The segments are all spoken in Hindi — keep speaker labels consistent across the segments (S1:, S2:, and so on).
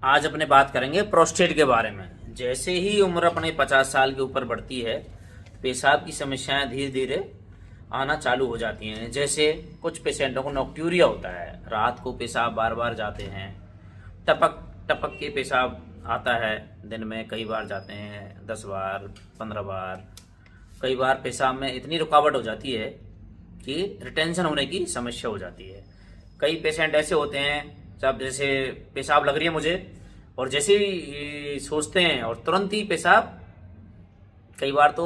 S1: आज अपने बात करेंगे प्रोस्टेट के बारे में। जैसे ही उम्र अपने 50 साल के ऊपर बढ़ती है, पेशाब की समस्याएं धीरे धीरे आना चालू हो जाती हैं। जैसे कुछ पेशेंटों को नॉक्ट्यूरिया होता है, रात को पेशाब बार बार जाते हैं, टपक टपक के पेशाब आता है, दिन में कई बार जाते हैं, 10 बार 15 बार। कई बार पेशाब में इतनी रुकावट हो जाती है कि रिटेंशन होने की समस्या हो जाती है। कई पेशेंट ऐसे होते हैं, जब जैसे पेशाब लग रही है मुझे, और जैसे ही सोचते हैं और तुरंत ही पेशाब, कई बार तो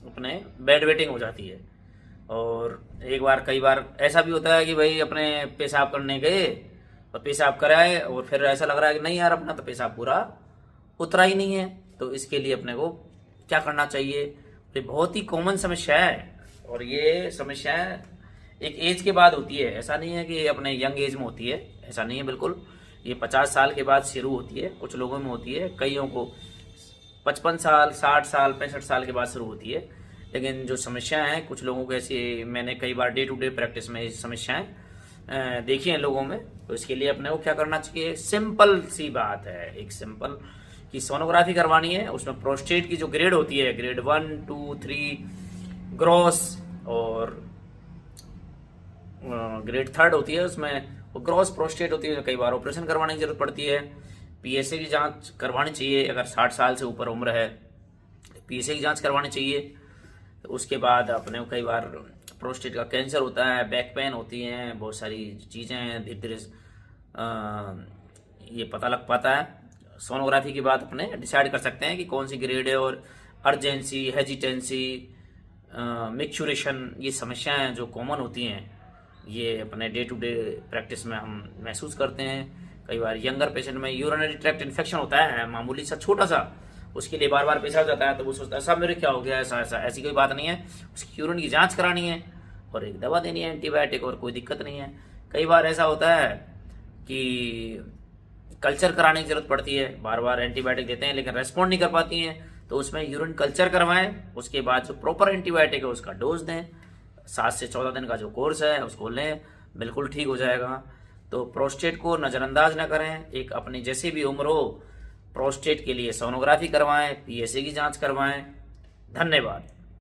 S1: अपने बेड वेटिंग हो जाती है। और कई बार ऐसा भी होता है कि भाई अपने पेशाब करने गए और पेशाब कराए और फिर ऐसा लग रहा है कि नहीं यार, अपना तो पेशाब पूरा उतरा ही नहीं है। तो इसके लिए अपने को क्या करना चाहिए? ये बहुत ही कॉमन समस्या है, और ये समस्याएं एक एज के बाद होती है। ऐसा नहीं है कि अपने यंग एज में होती है, ऐसा नहीं है बिल्कुल। ये 50 साल के बाद शुरू होती है, कुछ लोगों में होती है, कईयों को 55 साल 60 साल 65 साल के बाद शुरू होती है। लेकिन जो समस्याएं हैं, कुछ लोगों को ऐसी, मैंने कई बार डे टू डे प्रैक्टिस में ये समस्याएं देखी हैं लोगों में। तो इसके लिए अपने को क्या करना चाहिए? सिंपल सी बात है, एक सिंपल की सोनोग्राफी करवानी है। उसमें प्रोस्टेट की जो ग्रेड होती है, ग्रेड 1 2 3 ग्रॉस, और ग्रेड 3 होती है, उसमें वो ग्रॉस प्रोस्टेट होती है। कई बार ऑपरेशन करवाने की जरूरत पड़ती है। पीएसए की जांच करवानी चाहिए, अगर 60 साल से ऊपर उम्र है पीएसए की जांच करवानी चाहिए। तो उसके बाद अपने को कई बार प्रोस्टेट का कैंसर होता है, बैक पेन होती हैं, बहुत सारी चीज़ें हैं, धीरे धीरे ये पता लग पाता है। सोनोग्राफी के बाद अपने डिसाइड कर सकते हैं कि कौन सी ग्रेड है। और अर्जेंसी, हेजिटेंसी, मिक्चुरेशन, ये समस्याएं जो कॉमन होती हैं, ये अपने डे टू डे प्रैक्टिस में हम महसूस करते हैं। कई बार यंगर पेशेंट में यूरिनरी ट्रैक्ट इन्फेक्शन होता है, मामूली सा छोटा सा, उसके लिए बार बार पेशाब जाता है, तो वो सोचता है साहब मेरे क्या हो गया, ऐसा ऐसी कोई बात नहीं है। उसकी यूरिन की जांच करानी है और एक दवा देनी है, एंटीबायोटिक, और कोई दिक्कत नहीं है। कई बार ऐसा होता है कि कल्चर कराने की जरूरत पड़ती है, बार बार एंटीबायोटिक देते हैं लेकिन रेस्पॉन्ड नहीं कर पाती हैं, तो उसमें यूरिन कल्चर करवाएं। उसके बाद जो प्रॉपर एंटीबायोटिक है उसका डोज दें, 7 से 14 दिन का जो कोर्स है उसको लें, बिल्कुल ठीक हो जाएगा। तो प्रोस्टेट को नज़रअंदाज ना करें। एक अपनी जैसी भी उम्र हो, प्रोस्टेट के लिए सोनोग्राफी करवाएं, पीएसए की जांच करवाएं। धन्यवाद।